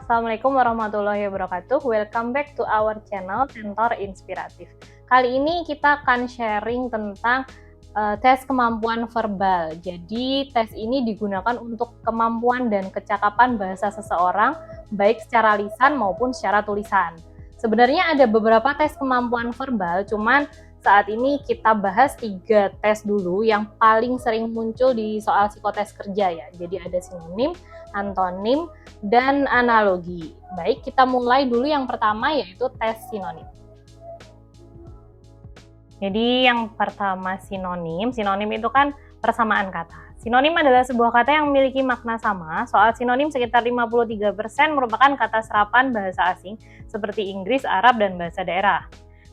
Assalamualaikum warahmatullahi wabarakatuh. Welcome back to our channel Tentor Inspiratif. Kali ini kita akan sharing tentang tes kemampuan verbal. Jadi tes ini digunakan untuk kemampuan dan kecakapan bahasa seseorang, baik secara lisan maupun secara tulisan. Sebenarnya ada beberapa tes kemampuan verbal, cuman saat ini kita bahas 3 tes dulu yang paling sering muncul di soal psikotes kerja ya. Jadi ada sinonim, antonim, dan analogi. Baik, kita mulai dulu yang pertama yaitu tes sinonim. Jadi yang pertama sinonim itu kan persamaan kata. Sinonim adalah sebuah kata yang memiliki makna sama. Soal sinonim sekitar 53% merupakan kata serapan bahasa asing seperti Inggris, Arab, dan bahasa daerah.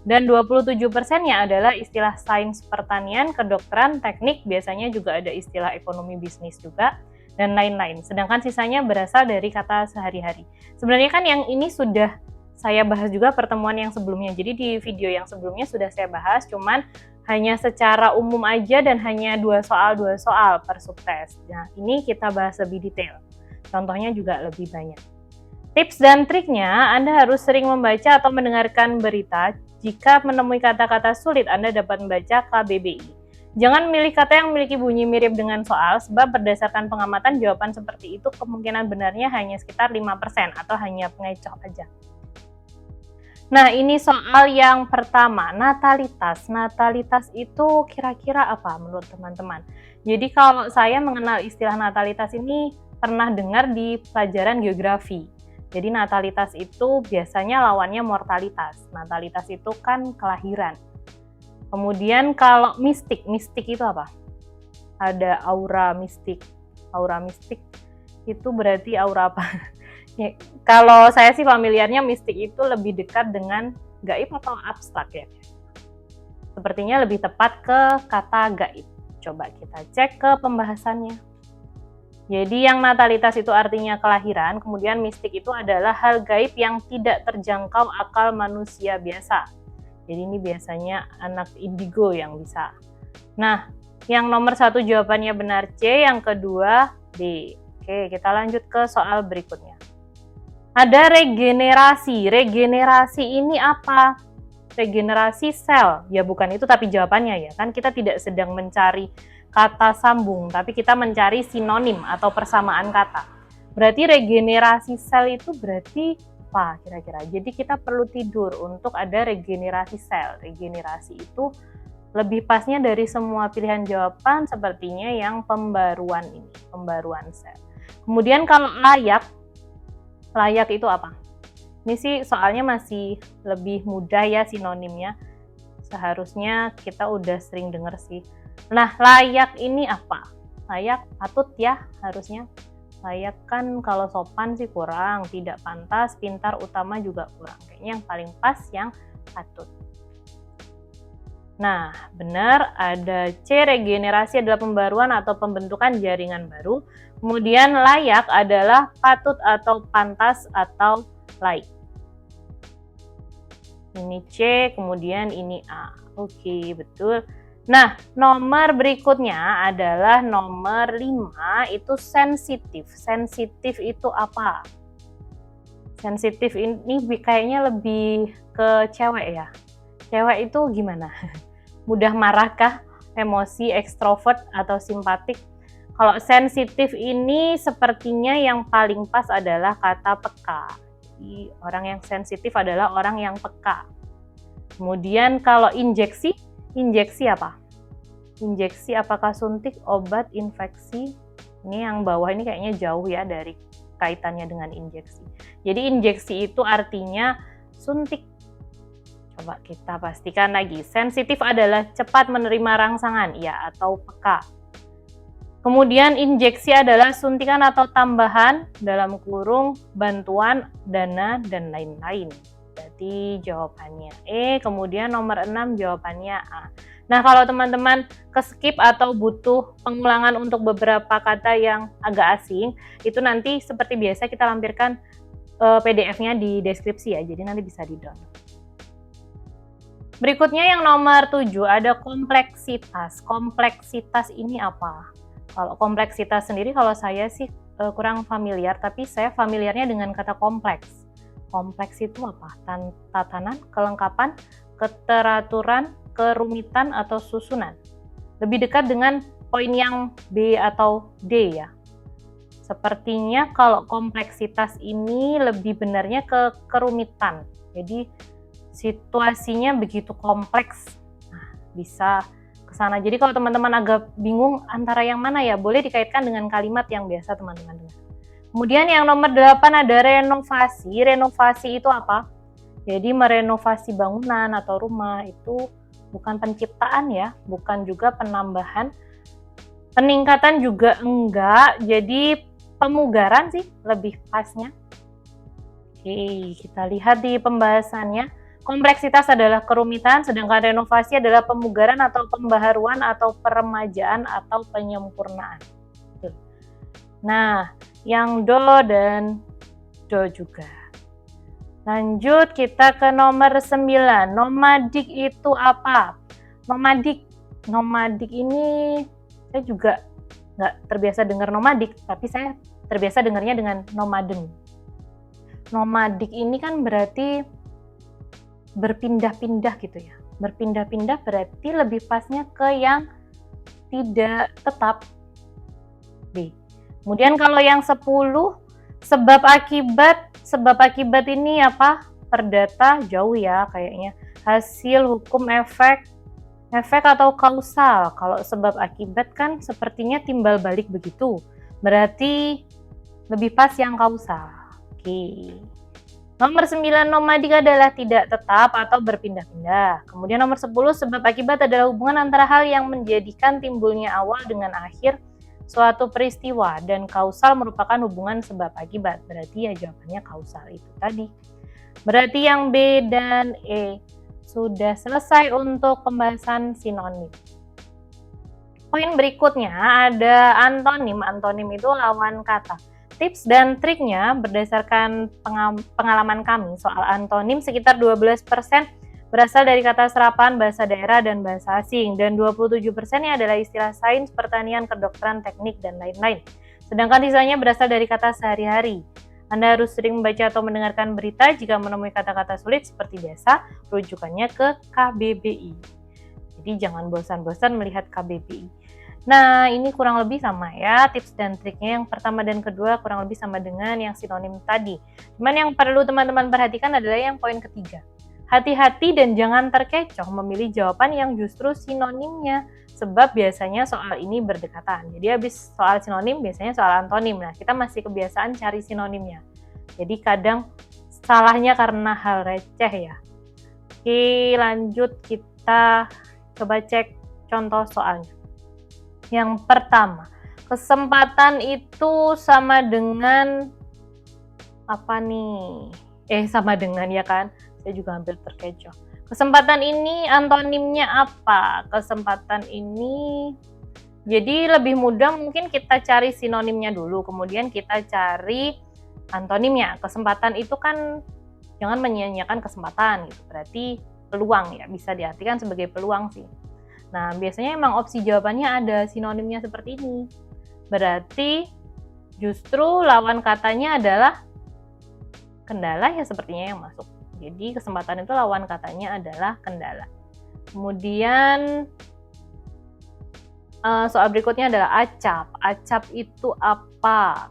Dan 27%-nya adalah istilah sains pertanian, kedokteran, teknik, biasanya juga ada istilah ekonomi bisnis juga, dan lain-lain. Sedangkan sisanya berasal dari kata sehari-hari. Sebenarnya kan yang ini sudah saya bahas juga pertemuan yang sebelumnya. Jadi di video yang sebelumnya sudah saya bahas, cuman hanya secara umum aja dan hanya 2 soal per subtes. Nah, ini kita bahas lebih detail. Contohnya juga lebih banyak. Tips dan triknya, Anda harus sering membaca atau mendengarkan berita. Jika menemui kata-kata sulit, Anda dapat membaca KBBI. Jangan memilih kata yang memiliki bunyi mirip dengan soal, sebab berdasarkan pengamatan jawaban seperti itu kemungkinan benarnya hanya sekitar 5% atau hanya pengecoh aja. Nah, ini soal yang pertama, natalitas. Natalitas itu kira-kira apa menurut teman-teman? Jadi kalau saya mengenal istilah natalitas ini pernah dengar di pelajaran geografi. Jadi natalitas itu biasanya lawannya mortalitas. Natalitas itu kan kelahiran. Kemudian kalau mistik itu apa? Ada aura mistik. Aura mistik itu berarti aura apa? Ya, kalau saya sih familiarnya mistik itu lebih dekat dengan gaib atau abstrak ya. Sepertinya lebih tepat ke kata gaib. Coba kita cek ke pembahasannya. Jadi yang natalitas itu artinya kelahiran, kemudian mistik itu adalah hal gaib yang tidak terjangkau akal manusia biasa. Jadi ini biasanya anak indigo yang bisa. Nah, yang nomor 1 jawabannya benar C, yang kedua D. Oke, kita lanjut ke soal berikutnya. Ada regenerasi. Regenerasi ini apa? Regenerasi sel. Ya bukan itu tapi jawabannya ya. Kan kita tidak sedang mencari kata sambung, tapi kita mencari sinonim atau persamaan kata. Berarti regenerasi sel itu berarti apa kira-kira? Jadi kita perlu tidur untuk ada regenerasi sel. Regenerasi itu lebih pasnya dari semua pilihan jawaban sepertinya yang pembaruan ini, pembaruan sel. Kemudian kalau layak itu apa? Ini sih soalnya masih lebih mudah ya sinonimnya. Seharusnya kita udah sering dengar sih. Nah, layak ini apa? Layak patut ya harusnya. Layak kan kalau sopan sih kurang, tidak pantas, pintar, utama juga kurang. Kayaknya yang paling pas yang patut. Nah, benar ada C, regenerasi adalah pembaruan atau pembentukan jaringan baru. Kemudian layak adalah patut atau pantas atau layak. Ini C, kemudian ini A. Oke, betul. Nah, nomor berikutnya adalah nomor 5, itu sensitif. Sensitif itu apa? Sensitif ini kayaknya lebih ke cewek ya. Cewek itu gimana? Mudah marahkah? Emosi, ekstrovert, atau simpatik? Kalau sensitif ini sepertinya yang paling pas adalah kata peka. Jadi orang yang sensitif adalah orang yang peka. Kemudian kalau injeksi apa? Injeksi apakah suntik, obat, infeksi? Ini yang bawah ini kayaknya jauh ya dari kaitannya dengan injeksi. Jadi injeksi itu artinya suntik. Coba kita pastikan lagi. Sensitif adalah cepat menerima rangsangan, ya, atau peka. Kemudian injeksi adalah suntikan atau tambahan dalam kurung bantuan, dana, dan lain-lain. Berarti jawabannya E, kemudian nomor 6 jawabannya A. Nah, kalau teman-teman keskip atau butuh pengulangan untuk beberapa kata yang agak asing, itu nanti seperti biasa kita lampirkan PDF-nya di deskripsi ya, jadi nanti bisa di-download. Berikutnya yang nomor 7 ada kompleksitas. Kompleksitas ini apa? Kalau kompleksitas sendiri kalau saya sih kurang familiar, tapi saya familiarnya dengan kata kompleks. Kompleks itu apa? Tatanan, kelengkapan, keteraturan, kerumitan, atau susunan. Lebih dekat dengan poin yang B atau D ya. Sepertinya kalau kompleksitas ini lebih benarnya ke kerumitan. Jadi situasinya begitu kompleks. Nah, bisa ke sana. Jadi kalau teman-teman agak bingung antara yang mana ya, boleh dikaitkan dengan kalimat yang biasa teman-teman dengar. Kemudian yang nomor 8 ada renovasi. Renovasi itu apa? Jadi merenovasi bangunan atau rumah itu bukan penciptaan ya, bukan juga penambahan. Peningkatan juga enggak, jadi pemugaran sih lebih pasnya. Oke, kita lihat di pembahasannya. Kompleksitas adalah kerumitan, sedangkan renovasi adalah pemugaran atau pembaharuan atau peremajaan atau penyempurnaan. Nah, yang do dan do juga. Lanjut kita ke nomor 9. Nomadik itu apa? Nomadik ini saya juga nggak terbiasa dengar nomadik, tapi saya terbiasa dengarnya dengan nomaden. Nomadik ini kan berarti berpindah-pindah gitu ya. Berpindah-pindah berarti lebih pasnya ke yang tidak tetap. B. Kemudian kalau yang 10, sebab akibat ini apa? Perdata jauh ya kayaknya. Hasil, hukum, efek atau kausal. Kalau sebab akibat kan sepertinya timbal balik begitu. Berarti lebih pas yang kausal. Oke. Nomor 9, nomadik adalah tidak tetap atau berpindah-pindah. Kemudian nomor 10, sebab akibat adalah hubungan antara hal yang menjadikan timbulnya awal dengan akhir suatu peristiwa, dan kausal merupakan hubungan sebab akibat. Berarti ya jawabannya kausal itu tadi. Berarti yang B dan E sudah selesai untuk pembahasan sinonim. Poin berikutnya ada antonim. Antonim itu lawan kata. Tips dan triknya berdasarkan pengalaman kami soal antonim sekitar 12% berasal dari kata serapan, bahasa daerah, dan bahasa asing, dan 27%-nya adalah istilah sains, pertanian, kedokteran, teknik, dan lain-lain. Sedangkan sisanya berasal dari kata sehari-hari. Anda harus sering membaca atau mendengarkan berita. Jika menemui kata-kata sulit seperti biasa, rujukannya ke KBBI. Jadi jangan bosan-bosan melihat KBBI. Nah, ini kurang lebih sama ya, tips dan triknya yang pertama dan kedua kurang lebih sama dengan yang sinonim tadi. Cuman yang perlu teman-teman perhatikan adalah yang poin ketiga. Hati-hati dan jangan terkecoh memilih jawaban yang justru sinonimnya, sebab biasanya soal ini berdekatan. Jadi habis soal sinonim biasanya soal antonim. Nah, kita masih kebiasaan cari sinonimnya. Jadi kadang salahnya karena hal receh ya. Oke, lanjut kita coba cek contoh soalnya. Yang pertama, kesempatan itu sama dengan apa nih? Sama dengan ya kan? Saya juga hampir terkecoh. Kesempatan ini antonimnya apa? Kesempatan ini jadi lebih mudah mungkin kita cari sinonimnya dulu, kemudian kita cari antonimnya. Kesempatan itu kan jangan menyia-nyiakan kesempatan gitu. Berarti peluang ya, bisa diartikan sebagai peluang sih. Nah, biasanya emang opsi jawabannya ada sinonimnya seperti ini. Berarti justru lawan katanya adalah kendala ya sepertinya yang masuk. Jadi kesempatan itu lawan katanya adalah kendala. Kemudian soal berikutnya adalah acap. Acap itu apa?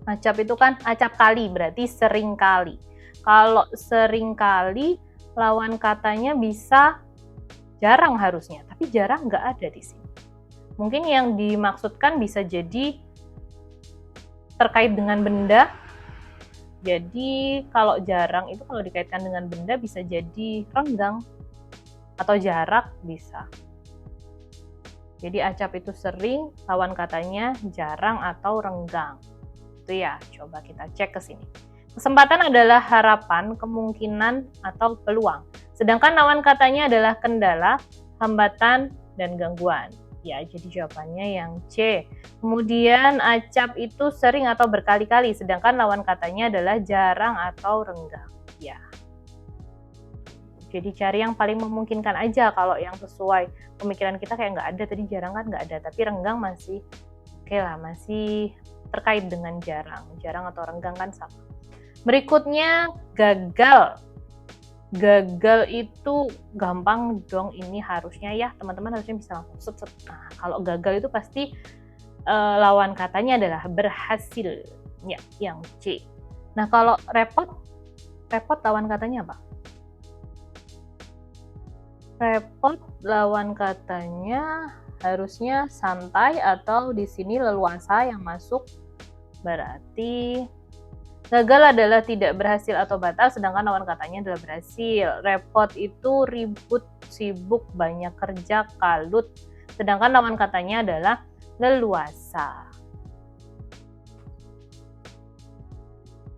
Acap itu kan acap kali, berarti sering kali. Kalau sering kali lawan katanya bisa jarang harusnya, tapi jarang nggak ada di sini. Mungkin yang dimaksudkan bisa jadi terkait dengan benda. Jadi kalau jarang itu kalau dikaitkan dengan benda bisa jadi renggang atau jarak bisa. Jadi acap itu sering, lawan katanya jarang atau renggang. Itu ya, coba kita cek ke sini. Kesempatan adalah harapan, kemungkinan, atau peluang. Sedangkan lawan katanya adalah kendala, hambatan, dan gangguan. Ya, jadi jawabannya yang C. Kemudian acap itu sering atau berkali-kali, sedangkan lawan katanya adalah jarang atau renggang. Ya. Jadi cari yang paling memungkinkan aja. Kalau yang sesuai pemikiran kita kayak nggak ada, tadi jarang kan nggak ada, tapi renggang masih Oke lah, masih terkait dengan jarang. Jarang atau renggang kan sama. Berikutnya, gagal. Gagal itu gampang dong, ini harusnya ya teman-teman harusnya bisa langsung set. Nah, kalau gagal itu pasti lawan katanya adalah berhasil. Ya, yang C. Nah, kalau repot lawan katanya apa? Repot lawan katanya harusnya santai atau di sini leluasa yang masuk. Berarti gagal adalah tidak berhasil atau batal, sedangkan lawan katanya adalah berhasil. Repot itu ribut, sibuk, banyak kerja, kalut. Sedangkan lawan katanya adalah leluasa.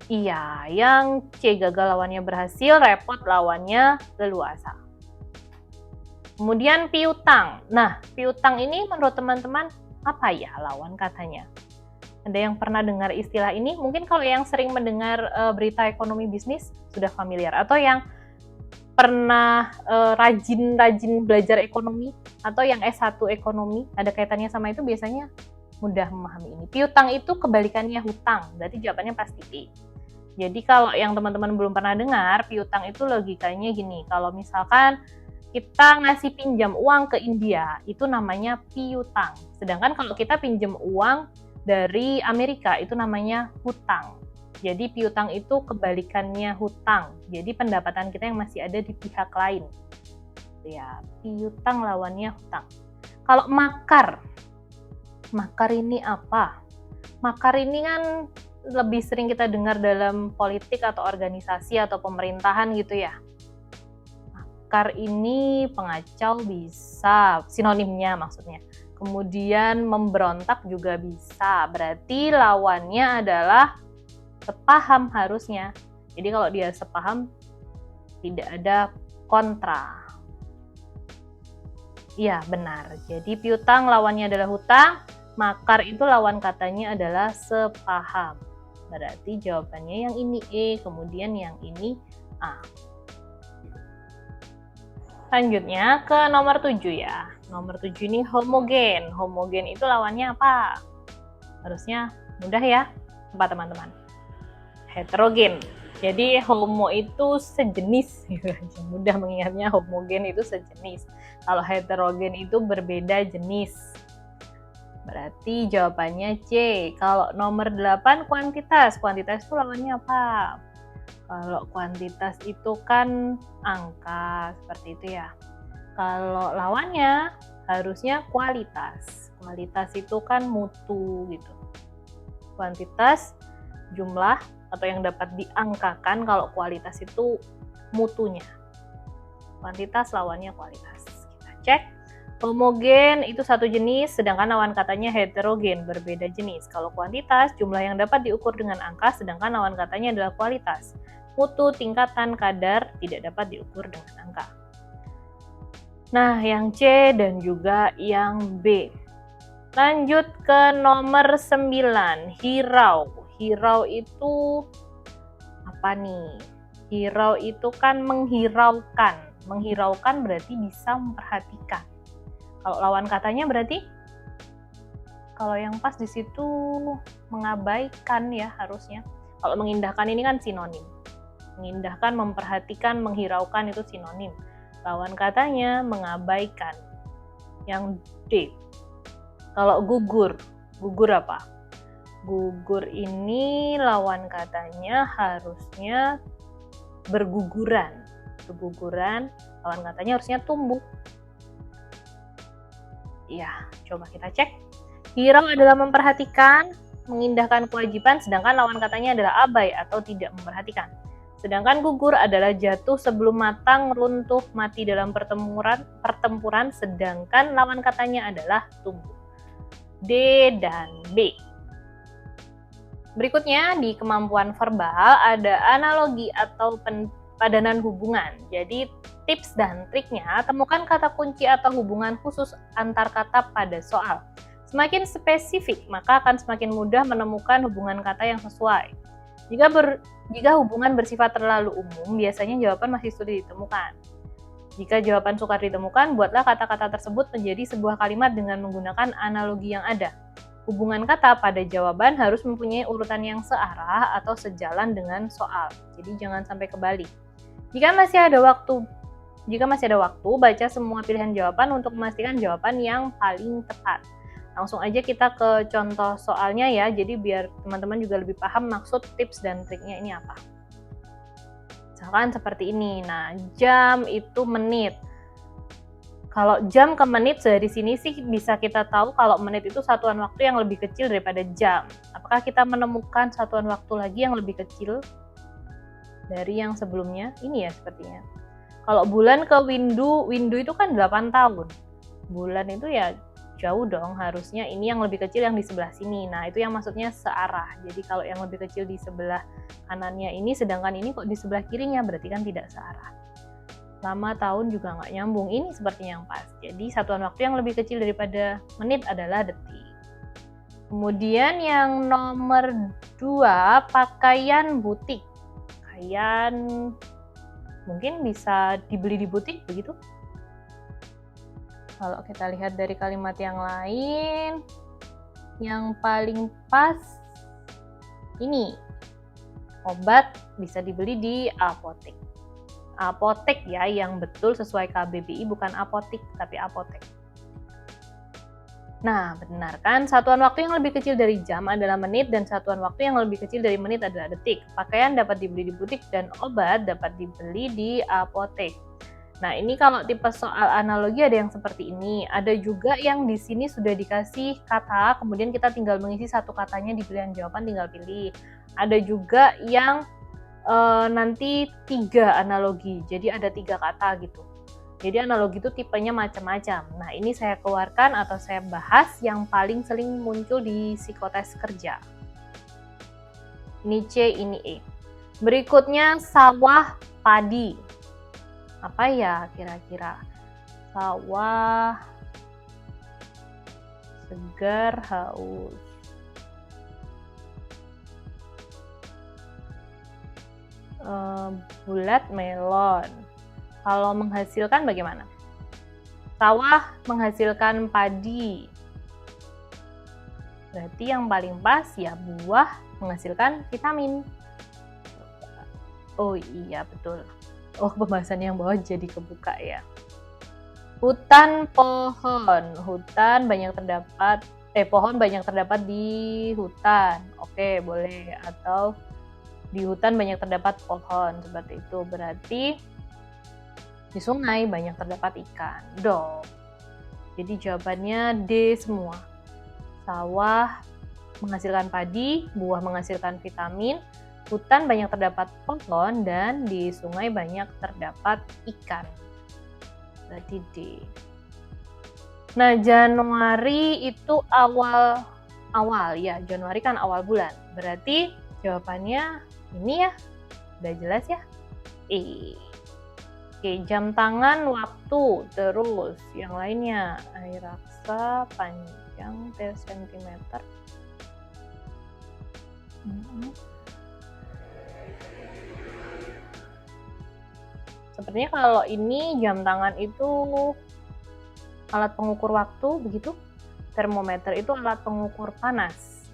Iya, yang C, gagal lawannya berhasil, repot lawannya leluasa. Kemudian piutang. Nah, piutang ini menurut teman-teman apa ya lawan katanya? Ada yang pernah dengar istilah ini? Mungkin kalau yang sering mendengar berita ekonomi bisnis sudah familiar, atau yang pernah rajin-rajin belajar ekonomi, atau yang S1 ekonomi ada kaitannya sama itu biasanya mudah memahami ini. Piutang itu kebalikannya hutang, berarti jawabannya pasti P. Jadi kalau yang teman-teman belum pernah dengar, piutang itu logikanya gini, kalau misalkan kita ngasih pinjam uang ke India, itu namanya piutang. Sedangkan kalau kita pinjam uang dari Amerika, itu namanya hutang. Jadi piutang itu kebalikannya hutang. Jadi pendapatan kita yang masih ada di pihak lain. Ya, piutang lawannya hutang. Kalau makar ini apa? Makar ini kan lebih sering kita dengar dalam politik atau organisasi atau pemerintahan gitu ya. Makar ini pengacau bisa, sinonimnya maksudnya. Kemudian memberontak juga bisa, berarti lawannya adalah sepaham harusnya. Jadi kalau dia sepaham, tidak ada kontra. Iya, benar. Jadi piutang lawannya adalah hutang, makar itu lawan katanya adalah sepaham. Berarti jawabannya yang ini E, kemudian yang ini A. Selanjutnya ke nomor 7 ya. Nomor 7 ini homogen. Homogen itu lawannya apa? Harusnya mudah ya, teman-teman. Heterogen. Jadi homo itu sejenis, mudah mengingatnya, homogen itu sejenis. Kalau heterogen itu berbeda jenis. Berarti jawabannya C. Kalau nomor 8 kuantitas. Kuantitas itu lawannya apa? Kalau kuantitas itu kan angka, seperti itu ya. Kalau lawannya harusnya kualitas. Kualitas itu kan mutu gitu. Kuantitas jumlah atau yang dapat diangkakan, kalau kualitas itu mutunya. Kuantitas lawannya kualitas. Kita cek. Homogen itu satu jenis, sedangkan lawan katanya heterogen, berbeda jenis. Kalau kuantitas, jumlah yang dapat diukur dengan angka, sedangkan lawan katanya adalah kualitas. Mutu, tingkatan, kadar tidak dapat diukur dengan angka. Nah, yang C dan juga yang B. Lanjut ke nomor 9, hirau. Hirau itu apa nih? Hirau itu kan menghiraukan. Menghiraukan berarti bisa memperhatikan. Kalau lawan katanya berarti, kalau yang pas di situ mengabaikan ya harusnya. Kalau mengindahkan ini kan sinonim. Mengindahkan, memperhatikan, menghiraukan itu sinonim. Lawan katanya mengabaikan. Yang D. Kalau gugur, gugur apa? Gugur ini lawan katanya harusnya berguguran. Berguguran, lawan katanya harusnya tumbuh. Ya, coba kita cek. Hirau adalah memperhatikan, mengindahkan kewajiban, sedangkan lawan katanya adalah abai atau tidak memperhatikan. Sedangkan gugur adalah jatuh sebelum matang, runtuh, mati dalam pertempuran, sedangkan lawan katanya adalah tumbuh. D dan B. Berikutnya di kemampuan verbal ada analogi atau padanan hubungan. Jadi tips dan triknya, temukan kata kunci atau hubungan khusus antar kata pada soal. Semakin spesifik, maka akan semakin mudah menemukan hubungan kata yang sesuai. Jika hubungan bersifat terlalu umum, biasanya jawaban masih sulit ditemukan. Jika jawaban sukar ditemukan, buatlah kata-kata tersebut menjadi sebuah kalimat dengan menggunakan analogi yang ada. Hubungan kata pada jawaban harus mempunyai urutan yang searah atau sejalan dengan soal. Jadi jangan sampai kebalik. Jika masih ada waktu, baca semua pilihan jawaban untuk memastikan jawaban yang paling tepat. Langsung aja kita ke contoh soalnya ya, jadi biar teman-teman juga lebih paham maksud tips dan triknya ini apa. Misalkan seperti ini, nah jam itu menit. Kalau jam ke menit dari sini sih bisa kita tahu kalau menit itu satuan waktu yang lebih kecil daripada jam. Apakah kita menemukan satuan waktu lagi yang lebih kecil dari yang sebelumnya? Ini ya sepertinya. Kalau bulan ke windu itu kan 8 tahun. Bulan itu ya jauh dong, harusnya ini yang lebih kecil yang di sebelah sini. Nah itu yang maksudnya searah. Jadi kalau yang lebih kecil di sebelah kanannya ini, sedangkan ini kok di sebelah kirinya, berarti kan tidak searah. Lama tahun juga nggak nyambung, ini sepertinya yang pas. Jadi satuan waktu yang lebih kecil daripada menit adalah detik. Kemudian yang nomor 2, pakaian butik. Pakaian mungkin bisa dibeli di butik begitu. Kalau kita lihat dari kalimat yang lain, yang paling pas ini, obat bisa dibeli di apotek. Apotek ya, yang betul sesuai KBBI, bukan apotik tapi apotek. Nah, benar kan? Satuan waktu yang lebih kecil dari jam adalah menit dan satuan waktu yang lebih kecil dari menit adalah detik. Pakaian dapat dibeli di butik dan obat dapat dibeli di apotek. Nah, ini kalau tipe soal analogi ada yang seperti ini. Ada juga yang di sini sudah dikasih kata, kemudian kita tinggal mengisi satu katanya di pilihan jawaban, tinggal pilih. Ada juga yang nanti 3 analogi, jadi ada 3 kata gitu. Jadi analogi itu tipenya macam-macam. Nah ini saya keluarkan atau saya bahas yang paling sering muncul di psikotes kerja. Ini C, ini E. Berikutnya sawah padi. Apa ya kira-kira? Sawah segar haus. Bulat melon. Kalau menghasilkan bagaimana? Sawah menghasilkan padi. Berarti yang paling pas ya buah menghasilkan vitamin. Oh iya betul. Oh pembahasan yang bawah jadi kebuka ya. Hutan pohon. Hutan banyak terdapat pohon banyak terdapat di hutan. Oke, boleh. Atau di hutan banyak terdapat pohon, seperti itu. Berarti di sungai banyak terdapat ikan dong. Jadi jawabannya D semua. Sawah menghasilkan padi, buah menghasilkan vitamin, hutan banyak terdapat pohon, dan di sungai banyak terdapat ikan. Berarti D. Nah, Januari itu awal ya. Januari kan awal bulan. Berarti jawabannya ini ya. Udah jelas ya? Oke, jam tangan, waktu, terus yang lainnya air raksa, panjang, sentimeter. Sepertinya kalau ini jam tangan itu alat pengukur waktu, begitu. Termometer itu alat pengukur panas.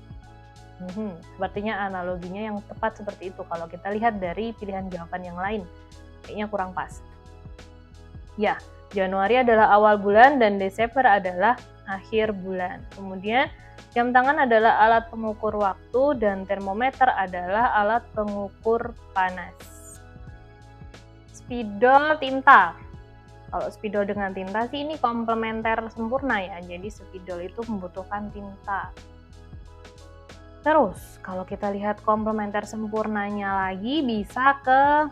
Sepertinya analoginya yang tepat seperti itu kalau kita lihat dari pilihan jawaban yang lain. Kayaknya kurang pas. Ya, Januari adalah awal bulan dan Desember adalah akhir bulan. Kemudian jam tangan adalah alat pengukur waktu dan termometer adalah alat pengukur panas. Spidol tinta. Kalau spidol dengan tinta sih ini komplementer sempurna ya. Jadi spidol itu membutuhkan tinta. Terus kalau kita lihat komplementer sempurnanya lagi bisa ke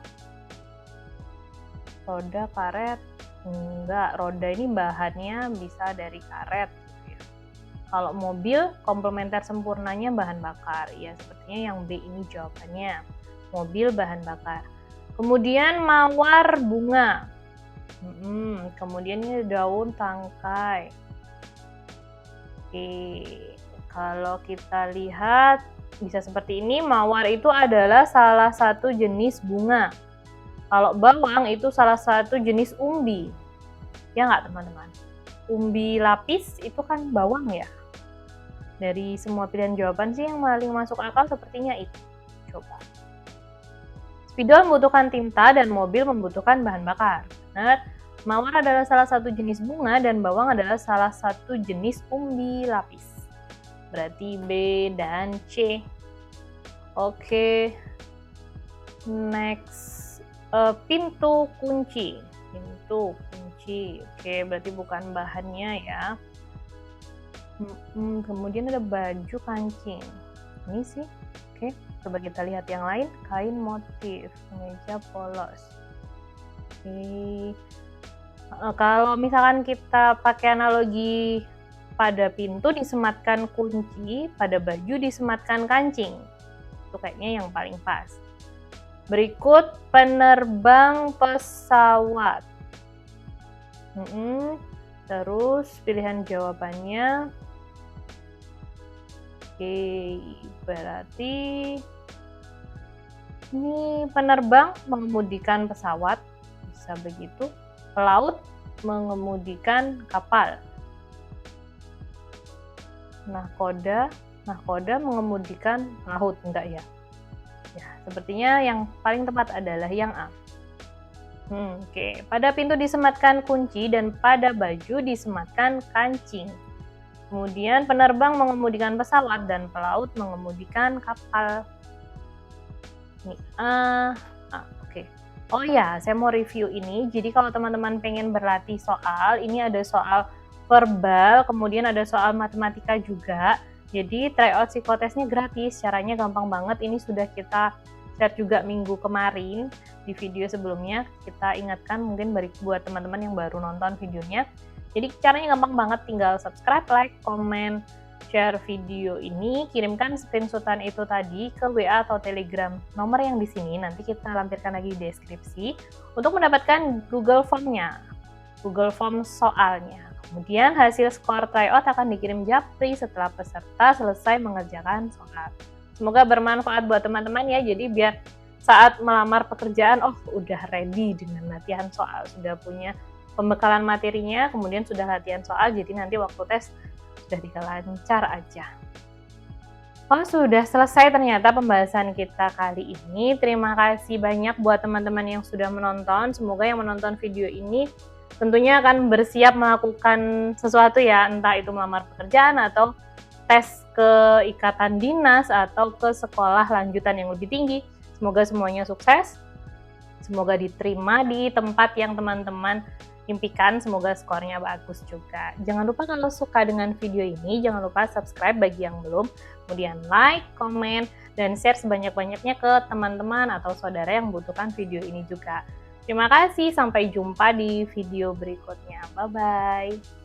roda, karet. Enggak, roda ini bahannya bisa dari karet. Kalau mobil komplementer sempurnanya bahan bakar. Ya sepertinya yang B ini jawabannya. Mobil bahan bakar. Kemudian mawar bunga. Kemudian ini daun tangkai. Oke, kalau kita lihat bisa seperti ini, mawar itu adalah salah satu jenis bunga. Kalau bawang itu salah satu jenis umbi. Ya nggak teman-teman? Umbi lapis itu kan bawang ya. Dari semua pilihan jawaban sih yang paling masuk akal sepertinya itu. Coba. Spidol membutuhkan tinta dan mobil membutuhkan bahan bakar. Benar. Mawar adalah salah satu jenis bunga dan bawang adalah salah satu jenis umbi lapis. Berarti B dan C. Oke. Next. Pintu kunci. Pintu kunci. Oke, berarti bukan bahannya ya. Kemudian ada baju kancing. Ini sih. Oke, coba kita lihat yang lain. Kain motif, kemeja polos. Oke. Kalau misalkan kita pakai analogi, pada pintu disematkan kunci, pada baju disematkan kancing. Itu kayaknya yang paling pas. Berikut penerbang pesawat. Terus pilihan jawabannya. Oke, berarti ini penerbang mengemudikan pesawat, bisa begitu. Pelaut mengemudikan kapal. Nahkoda mengemudikan laut, enggak ya? Ya, sepertinya yang paling tepat adalah yang A. Oke. Pada pintu disematkan kunci dan pada baju disematkan kancing. Kemudian penerbang mengemudikan pesawat dan pelaut mengemudikan kapal. Ini A. Oke. Oh ya, saya mau review ini. Jadi kalau teman-teman pengen berlatih soal, ini ada soal verbal, kemudian ada soal matematika juga. Jadi tryout psikotesnya gratis, caranya gampang banget. Ini sudah kita share juga minggu kemarin di video sebelumnya. Kita ingatkan mungkin buat teman-teman yang baru nonton videonya. Jadi caranya gampang banget, tinggal subscribe, like, komen, share video ini, kirimkan screenshotan itu tadi ke WA atau Telegram nomor yang di sini, nanti kita lampirkan lagi di deskripsi untuk mendapatkan Google Form-nya, Google Form soalnya. Kemudian hasil skor tryout akan dikirim Japri setelah peserta selesai mengerjakan soal. Semoga bermanfaat buat teman-teman ya, jadi biar saat melamar pekerjaan, udah ready dengan latihan soal, sudah punya pembekalan materinya, kemudian sudah latihan soal, jadi nanti waktu tes sudah lancar aja. Sudah selesai ternyata pembahasan kita kali ini. Terima kasih banyak buat teman-teman yang sudah menonton. Semoga yang menonton video ini tentunya akan bersiap melakukan sesuatu ya, entah itu melamar pekerjaan atau tes ke ikatan dinas atau ke sekolah lanjutan yang lebih tinggi. Semoga semuanya sukses. Semoga diterima di tempat yang teman-teman impikan, semoga skornya bagus juga. Jangan lupa kalau suka dengan video ini, jangan lupa subscribe bagi yang belum, kemudian like, komen, dan share sebanyak-banyaknya ke teman-teman atau saudara yang membutuhkan video ini juga. Terima kasih, sampai jumpa di video berikutnya. Bye-bye.